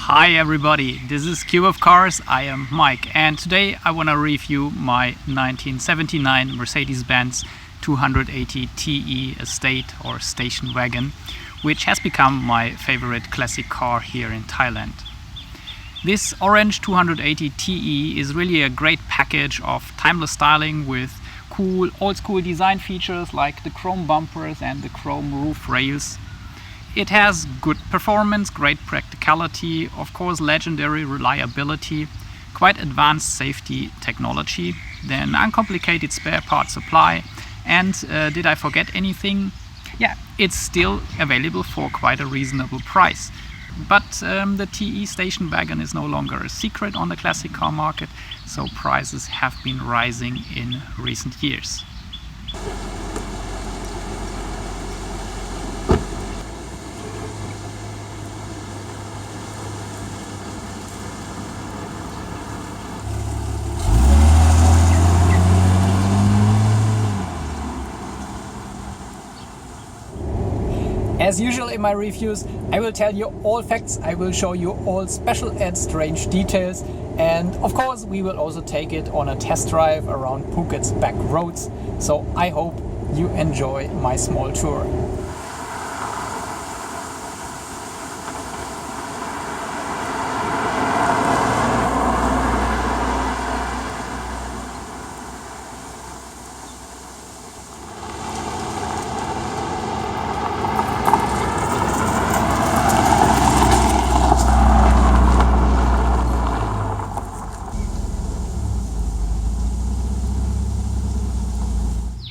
Hi everybody, this is Cube of Cars, I am Mike, and today I want to review my 1979 Mercedes-Benz 280 TE estate or station wagon, which has become my favorite classic car here in Thailand. This orange 280 TE is really a great package of timeless styling with cool old school design features like the chrome bumpers and the chrome roof rails. It has good performance, great practicality, of course legendary reliability, quite advanced safety technology, then uncomplicated spare part supply, and did I forget anything? Yeah, it's still available for quite a reasonable price. But the TE station wagon is no longer a secret on the classic car market, so prices have been rising in recent years. As usual in my reviews, I will tell you all facts, I will show you all special and strange details, and of course we will also take it on a test drive around Phuket's back roads, so I hope you enjoy my small tour.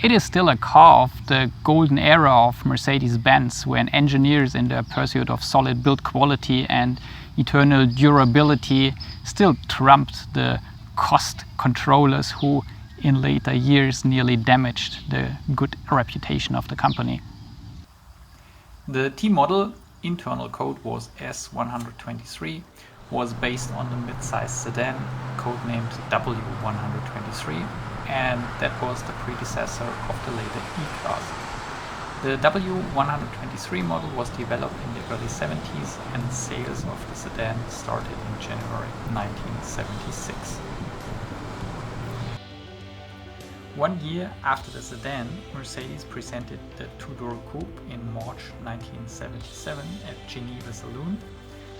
It is still a car of the golden era of Mercedes-Benz, when engineers in their pursuit of solid build quality and eternal durability still trumped the cost controllers who in later years nearly damaged the good reputation of the company. The T model internal code was S123, was based on the mid-size sedan codenamed W123, and that was the predecessor of the later E-Class. The W123 model was developed in the early 70s and sales of the sedan started in January 1976. 1 year after the sedan, Mercedes presented the two-door coupe in March 1977 at Geneva Saloon,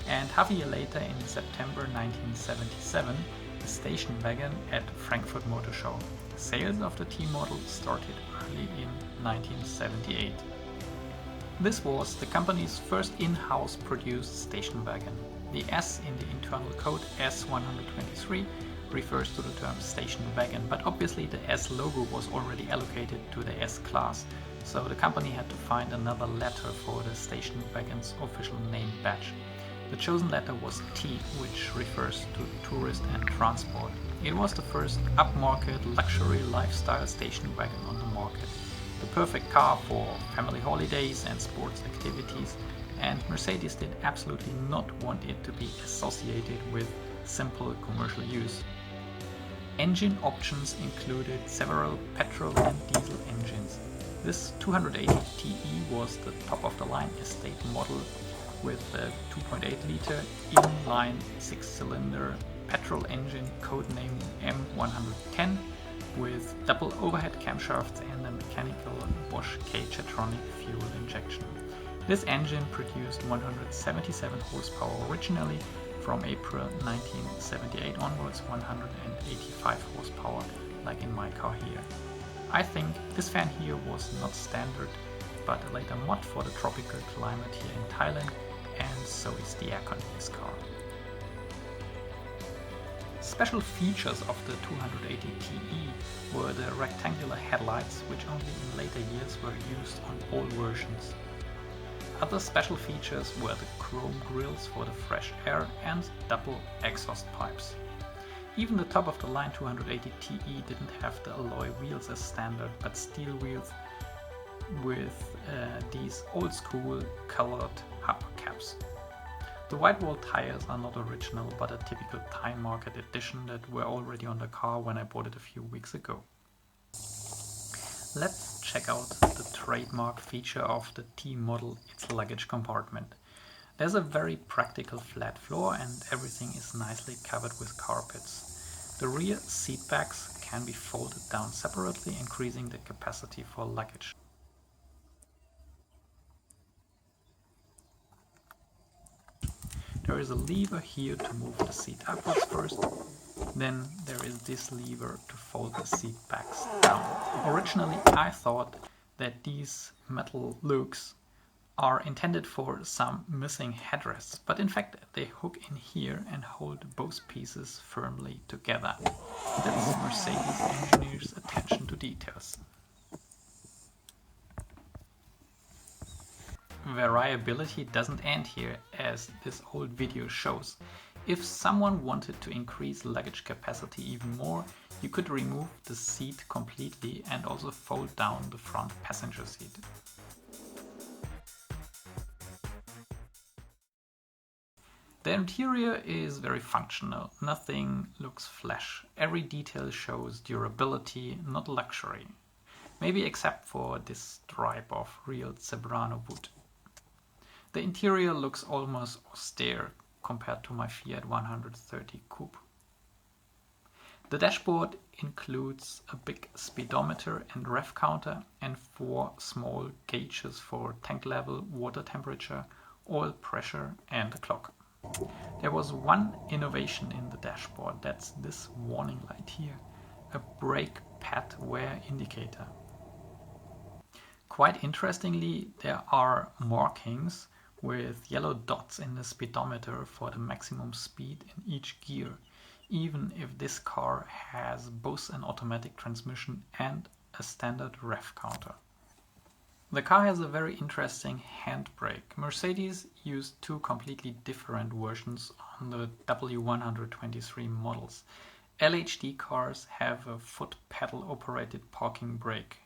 and half a year later in September 1977 the station wagon at Frankfurt Motor Show. Sales of the T model started early in 1978. This was the company's first in-house produced station wagon. The S in the internal code S123 refers to the term station wagon, but obviously the S logo was already allocated to the S class, so the company had to find another letter for the station wagon's official name badge. The chosen letter was T, which refers to tourist and transport. It was the first upmarket luxury lifestyle station wagon on the market. The perfect car for family holidays and sports activities, and Mercedes did absolutely not want it to be associated with simple commercial use. Engine options included several petrol and diesel engines. This 280 TE was the top of the line estate model with a 2.8 liter inline 6-cylinder petrol engine codenamed M110 with double overhead camshafts and a mechanical Bosch K-Jetronic fuel injection. This engine produced 177 horsepower originally. From April 1978 onwards, 185 horsepower, like in my car here. I think this fan here was not standard, but a later mod for the tropical climate here in Thailand, and so is the aircon in this car. Special features of the 280 TE were the rectangular headlights, which only in later years were used on all versions. Other special features were the chrome grills for the fresh air and double exhaust pipes. Even the top of the line 280 TE didn't have the alloy wheels as standard, but steel wheels with these old school colored hubcaps. The white wall tires are not original, but a typical Thai market edition that were already on the car when I bought it a few weeks ago. Let's check out the trademark feature of the T model, its luggage compartment. There's a very practical flat floor and everything is nicely covered with carpets. The rear seat backs can be folded down separately, increasing the capacity for luggage. There is a lever here to move the seat upwards first, then there is this lever to fold the seat backs down. Originally I thought that these metal lugs are intended for some missing headrests, but in fact they hook in here and hold both pieces firmly together. That's Mercedes engineers' attention to details. Variability doesn't end here, as this old video shows. If someone wanted to increase luggage capacity even more, you could remove the seat completely and also fold down the front passenger seat. The interior is very functional, nothing looks flash. Every detail shows durability, not luxury. Maybe except for this stripe of real Zebrano wood. The interior looks almost austere compared to my Fiat 130 Coupe. The dashboard includes a big speedometer and rev counter and 4 small gauges for tank level, water temperature, oil pressure and a clock. There was one innovation in the dashboard, that's this warning light here, a brake pad wear indicator. Quite interestingly, there are markings with yellow dots in the speedometer for the maximum speed in each gear, even if this car has both an automatic transmission and a standard rev counter. The car has a very interesting handbrake. Mercedes used 2 completely different versions on the W123 models. LHD cars have a foot pedal operated parking brake,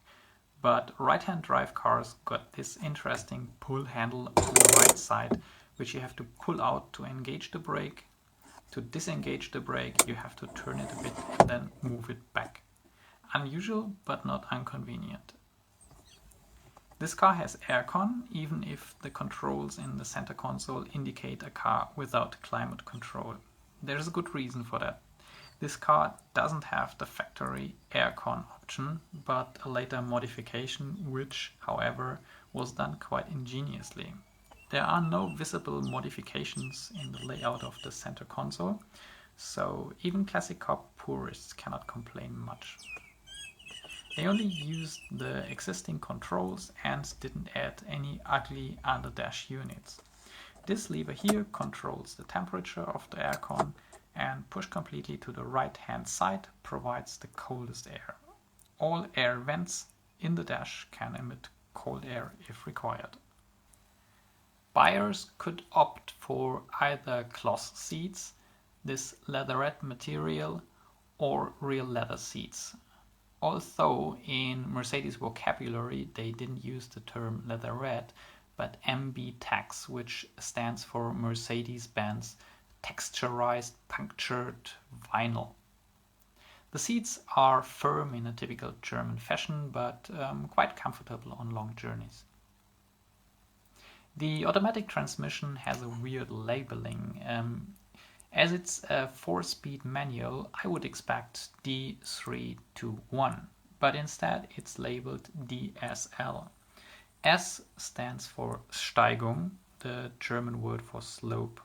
but right-hand drive cars got this interesting pull handle on the right side, which you have to pull out to engage the brake. To disengage the brake, you have to turn it a bit and then move it back. Unusual, but not inconvenient. This car has aircon, even if the controls in the center console indicate a car without climate control. There's a good reason for that. This car doesn't have the factory aircon option, but a later modification which, however, was done quite ingeniously. There are no visible modifications in the layout of the center console, so even classic car purists cannot complain much. They only used the existing controls and didn't add any ugly under-dash units. This lever here controls the temperature of the aircon, and push completely to the right hand side provides the coldest air. All air vents in the dash can emit cold air if required. Buyers could opt for either cloth seats, this leatherette material, or real leather seats. Although in Mercedes vocabulary they didn't use the term leatherette, but MB-Tex, which stands for Mercedes-Benz texturized punctured vinyl. The seats are firm in a typical German fashion, but quite comfortable on long journeys. The automatic transmission has a weird labeling. As it's a 4-speed manual, I would expect D321, but instead it's labeled DSL. S stands for Steigung, the German word for slope.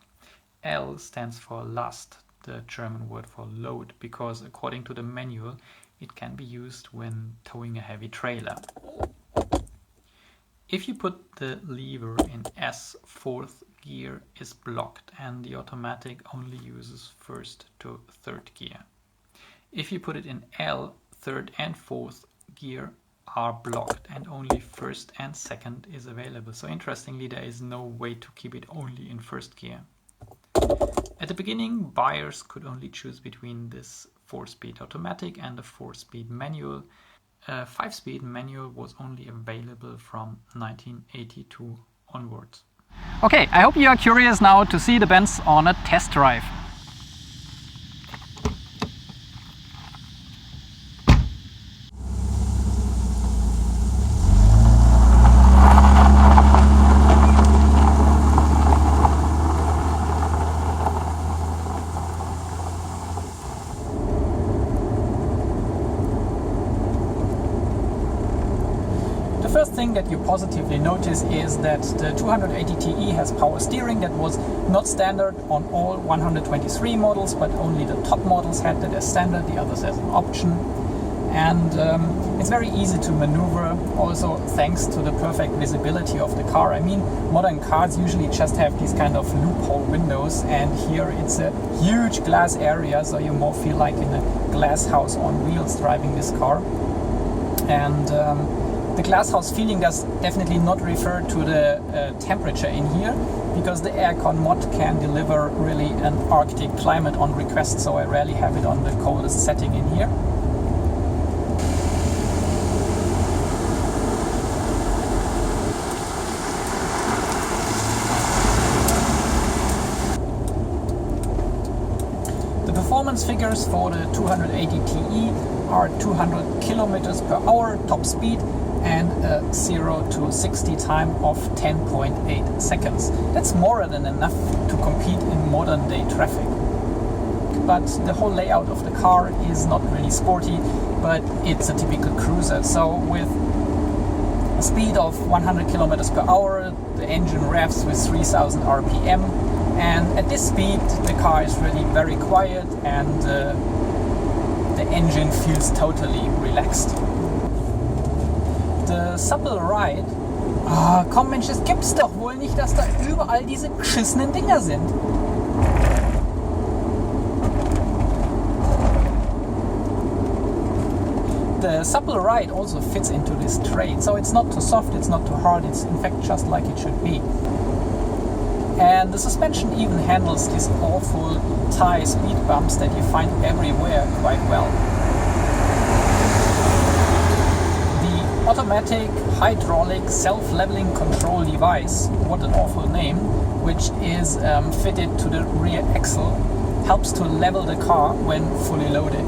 L stands for Last, the German word for load, because according to the manual it can be used when towing a heavy trailer. If you put the lever in S, 4th gear is blocked and the automatic only uses 1st to 3rd gear. If you put it in L, 3rd and 4th gear are blocked and only 1st and 2nd is available. So interestingly, there is no way to keep it only in 1st gear. At the beginning, buyers could only choose between this 4-speed automatic and a 4-speed manual. A 5-speed manual was only available from 1982 onwards. Okay, I hope you are curious now to see the Benz on a test drive. first thing that you positively notice is that the 280 Ti has power steering. That was not standard on all 123 models, but only the top models had that as standard, the others as an option. And it's very easy to maneuver, also thanks to the perfect visibility of the car. I mean, modern cars usually just have these kind of loophole windows, and here it's a huge glass area, so you more feel like in a glass house on wheels driving this car. And the glass house feeling does definitely not refer to the temperature in here, because the aircon mod can deliver really an Arctic climate on request, so I rarely have it on the coldest setting in here. Performance figures for the 280 Ti are 200 kilometers per hour top speed and a 0 to 60 time of 10.8 seconds. That's more than enough to compete in modern day traffic. But the whole layout of the car is not really sporty, but it's a typical cruiser. So with a speed of 100 kilometers per hour, the engine revs with 3000 RPM. And at this speed, the car is really very quiet and the engine feels totally relaxed. The supple ride. Ah, komm Mensch, das gibt's doch wohl nicht, dass da überall diese beschissenen Dinger sind. The supple ride also fits into this trait, so it's not too soft, it's not too hard, it's in fact just like it should be. And the suspension even handles these awful Thai speed bumps that you find everywhere quite well. The automatic hydraulic self-leveling control device, what an awful name, which is fitted to the rear axle, helps to level the car when fully loaded.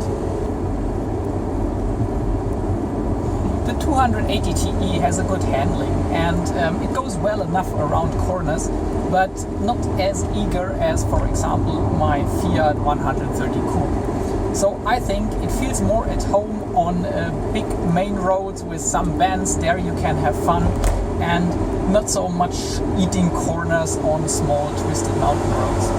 The 280 Ti has a good handling, and it goes well enough around corners, but not as eager as, for example, my Fiat 130 Coupe. So I think it feels more at home on big main roads with some bends. There you can have fun, and not so much eating corners on small twisted mountain roads.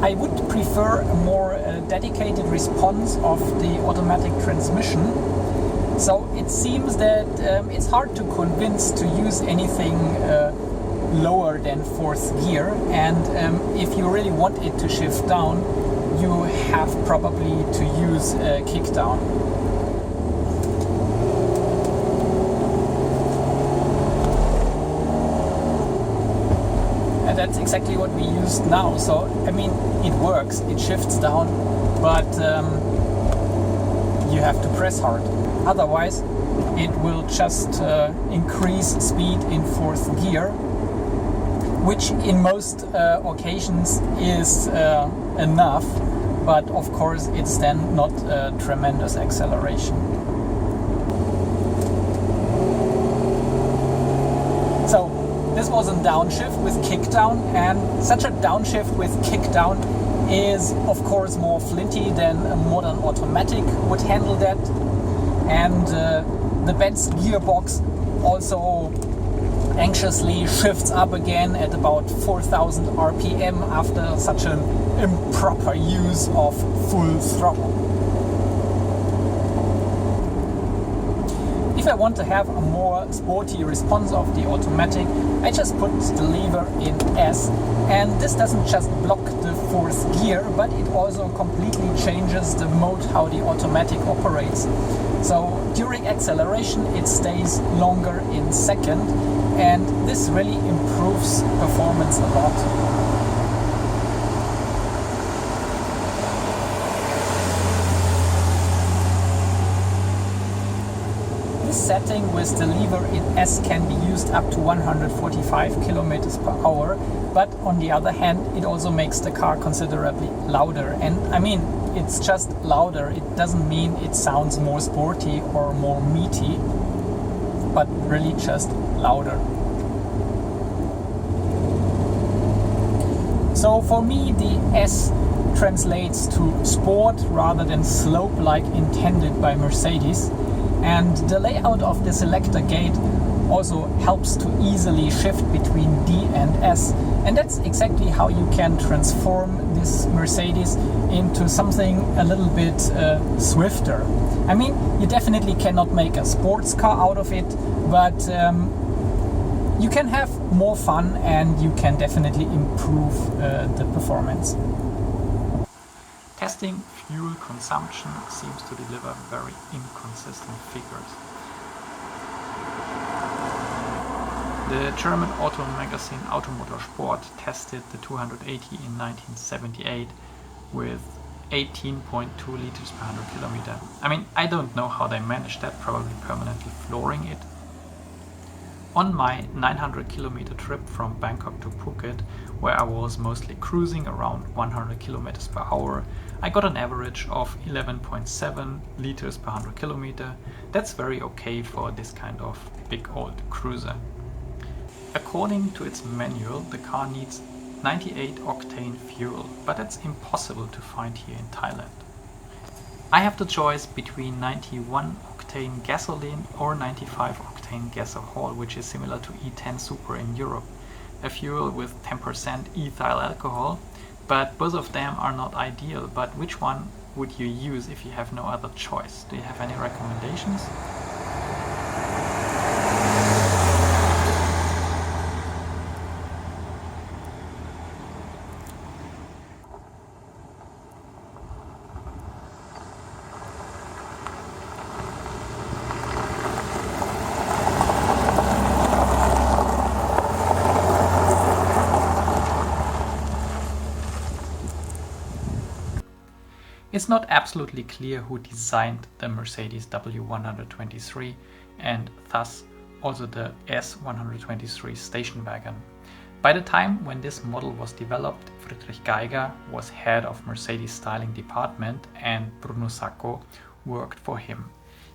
I would prefer a more dedicated response of the automatic transmission. So it seems that it's hard to convince to use anything lower than fourth gear, and if you really want it to shift down, you have probably to use kick down. And that's exactly what we used now. So I mean, it works, it shifts down, but you have to press hard. Otherwise, it will just increase speed in fourth gear, which in most occasions is enough, but of course it's then not a tremendous acceleration. So this was a downshift with kickdown, and such a downshift with kickdown is of course more flinty than a modern automatic would handle that. And the Benz gearbox also anxiously shifts up again at about 4000 RPM after such an improper use of full throttle. If I want to have a more sporty response of the automatic, I just put the lever in S, and this doesn't just block the fourth gear, but it also completely changes the mode how the automatic operates. So during acceleration it stays longer in second, and this really improves performance a lot. Setting with the lever in S can be used up to 145 kilometers per hour, but on the other hand it also makes the car considerably louder. And I mean, it's just louder, it doesn't mean it sounds more sporty or more meaty, but really just louder. So for me, the S translates to sport rather than slope like intended by Mercedes. And the layout of the selector gate also helps to easily shift between D and S. And that's exactly how you can transform this Mercedes into something a little bit swifter. I mean, you definitely cannot make a sports car out of it, but you can have more fun and you can definitely improve the performance. Testing fuel consumption seems to deliver very inconsistent figures. The German auto magazine Automotor Sport tested the 280 in 1978 with 18.2 liters per 100 kilometer. I mean, I don't know how they managed that, probably permanently flooring it. On my 900 kilometer trip from Bangkok to Phuket, where I was mostly cruising around 100 kilometers per hour, I got an average of 11.7 liters per 100 kilometer. That's very okay for this kind of big old cruiser. According to its manual, the car needs 98 octane fuel, but that's impossible to find here in Thailand. I have the choice between 91 octane gasoline or 95 octane gasohol, which is similar to E10 Super in Europe, a fuel with 10% ethyl alcohol, but both of them are not ideal. But which one would you use if you have no other choice? Do you have any recommendations? It's not absolutely clear who designed the Mercedes W123 and thus also the S123 station wagon. By the time when this model was developed, Friedrich Geiger was head of Mercedes styling department and Bruno Sacco worked for him.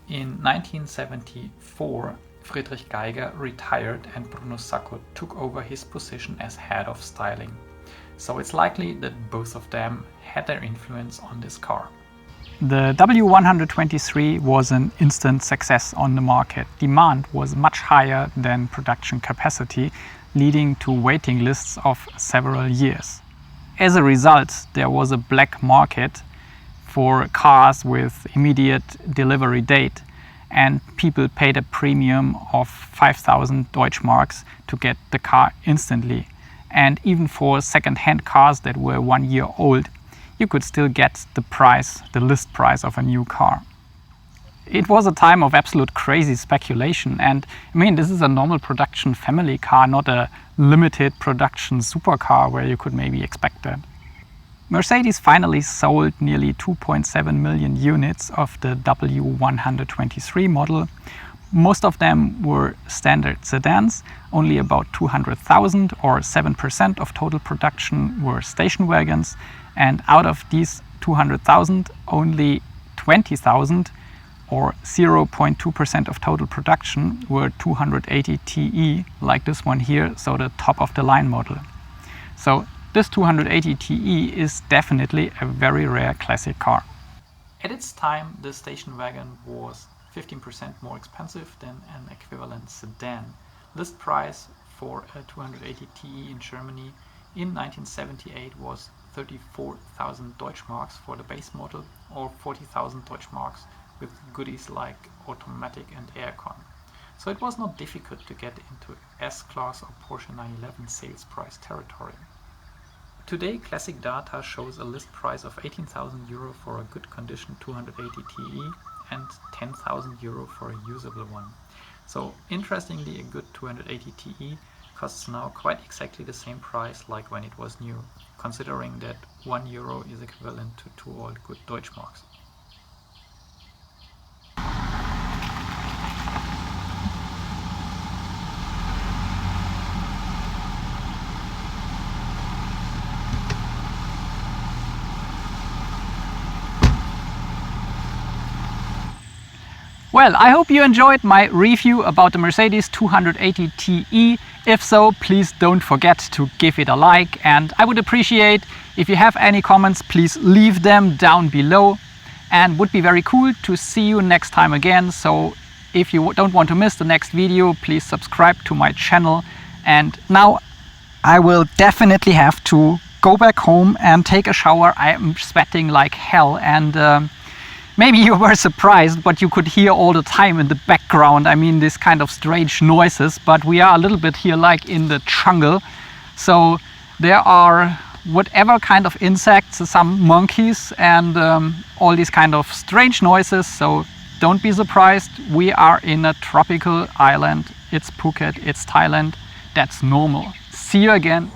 In 1974, Friedrich Geiger retired and Bruno Sacco took over his position as head of styling. So it's likely that both of them had their influence on this car. The W123 was an instant success on the market. Demand was much higher than production capacity, leading to waiting lists of several years. As a result, there was a black market for cars with immediate delivery date, and people paid a premium of 5,000 Deutschmarks to get the car instantly. And even for second-hand cars that were 1 year old, you could still get the list price of a new car. It was a time of absolute crazy speculation, and I mean, this is a normal production family car, not a limited production supercar where you could maybe expect that. Mercedes finally sold nearly 2.7 million units of the W123 model. Most of them were standard sedans. Only about 200,000 or 7% of total production were station wagons. And out of these 200,000, only 20,000 or 0.2% of total production were 280 Ti, like this one here, so the top of the line model. So this 280 Ti is definitely a very rare classic car. At its time, the station wagon was 15% more expensive than an equivalent sedan. List price for a 280 Ti in Germany in 1978 was 34,000 Deutschmarks for the base model or 40,000 Deutschmarks with goodies like automatic and aircon. So it was not difficult to get into S-Class or Porsche 911 sales price territory. Today, classic data shows a list price of 18,000 euro for a good condition 280 Ti and 10,000 euro for a usable one. So interestingly, a good 280 Ti costs now quite exactly the same price like when it was new, considering that 1 euro is equivalent to 2 old good Deutschmarks. Well, I hope you enjoyed my review about the Mercedes 280 TE. If so, please don't forget to give it a like, and I would appreciate if you have any comments, please leave them down below, and would be very cool to see you next time again. So if you don't want to miss the next video, please subscribe to my channel. And now I will definitely have to go back home and take a shower. I am sweating like hell, and maybe you were surprised, but you could hear all the time in the background, I mean, this kind of strange noises, but we are a little bit here like in the jungle. So there are whatever kind of insects, some monkeys, and all these kind of strange noises. So don't be surprised, we are in a tropical island. It's Phuket, it's Thailand. That's normal. See you again.